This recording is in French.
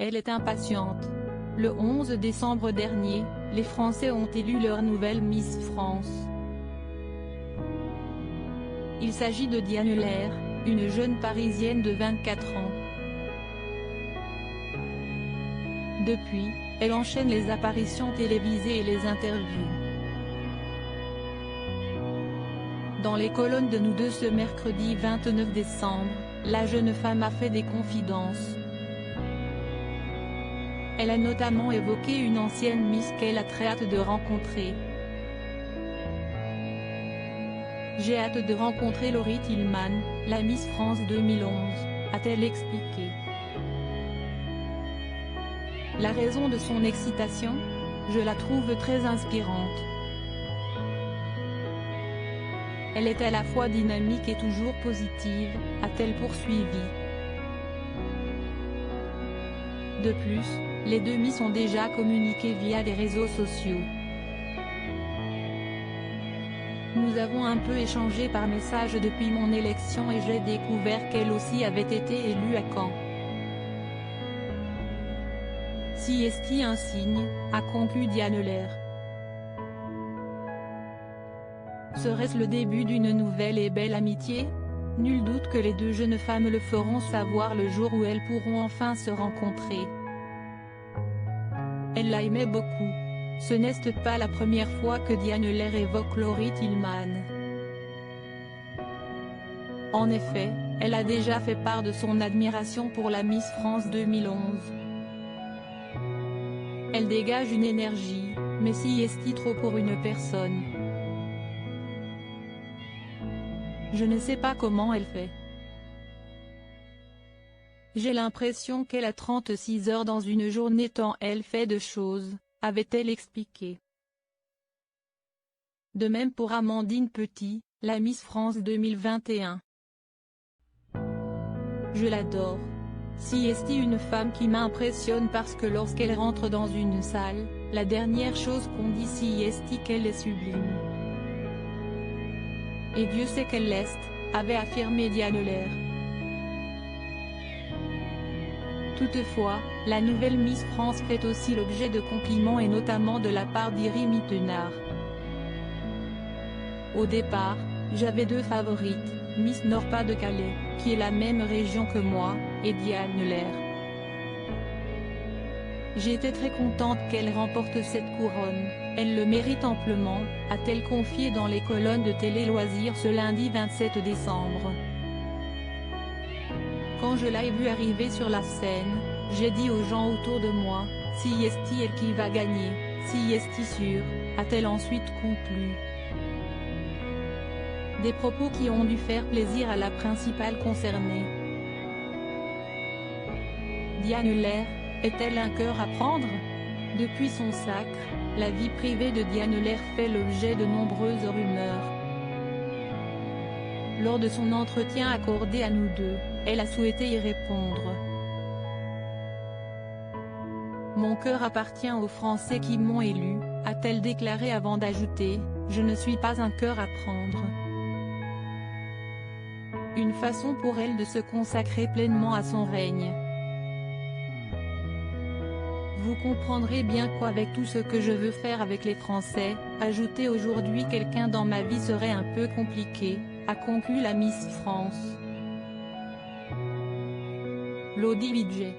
Elle est impatiente. Le 11 décembre dernier, les Français ont élu leur nouvelle Miss France. Il s'agit de Diane Lair, une jeune Parisienne de 24 ans. Depuis, elle enchaîne les apparitions télévisées et les interviews. Dans les colonnes de Nous Deux ce mercredi 29 décembre, la jeune femme a fait des confidences. Elle a notamment évoqué une ancienne Miss qu'elle a très hâte de rencontrer. J'ai hâte de rencontrer Laurie Tillman, la Miss France 2011, a-t-elle expliqué. La raison de son excitation ? Je la trouve très inspirante. Elle est à la fois dynamique et toujours positive, a-t-elle poursuivi. De plus, les deux Miss ont déjà communiqué via les réseaux sociaux. Nous avons un peu échangé par message depuis mon élection et j'ai découvert qu'elle aussi avait été élue à Caen. Si est-il un signe, a conclu Diane Lair. Serait-ce le début d'une nouvelle et belle amitié ? Nul doute que les deux jeunes femmes le feront savoir le jour où elles pourront enfin se rencontrer. Elle l'aimait beaucoup. Ce n'est pas la première fois que Diane Lair évoque Laurie Tillman. En effet, elle a déjà fait part de son admiration pour la Miss France 2011. Elle dégage une énergie, mais si est-il trop pour une personne ? Je ne sais pas comment elle fait. J'ai l'impression qu'elle a 36 heures dans une journée tant elle fait de choses, avait-elle expliqué. De même pour Amandine Petit, la Miss France 2021. Je l'adore. Si est-il une femme qui m'impressionne parce que lorsqu'elle rentre dans une salle, la dernière chose qu'on dit si est-il qu'elle est sublime. Et Dieu sait qu'elle l'est, avait affirmé Diane Lair. Toutefois, la nouvelle Miss France fait aussi l'objet de compliments et notamment de la part d'Iri Mittenard. Au départ, j'avais deux favorites, Miss Nord-Pas-de-Calais, qui est la même région que moi, et Diane Lair. J'étais très contente qu'elle remporte cette couronne, elle le mérite amplement, a-t-elle confié dans les colonnes de Télé Loisirs ce lundi 27 décembre. Quand je l'ai vue arriver sur la scène, j'ai dit aux gens autour de moi, si est-il elle qui va gagner, si est-il sûr, a-t-elle ensuite conclu. Des propos qui ont dû faire plaisir à la principale concernée. Diane Lair, est-elle un cœur à prendre ? Depuis son sacre, la vie privée de Diane Lair fait l'objet de nombreuses rumeurs. Lors de son entretien accordé à Nous Deux, elle a souhaité y répondre. Mon cœur appartient aux Français qui m'ont élu, a-t-elle déclaré avant d'ajouter, je ne suis pas un cœur à prendre. Une façon pour elle de se consacrer pleinement à son règne. Vous comprendrez bien qu'avec tout ce que je veux faire avec les Français, ajouter aujourd'hui quelqu'un dans ma vie serait un peu compliqué, a conclu la Miss France. Lodi Widget.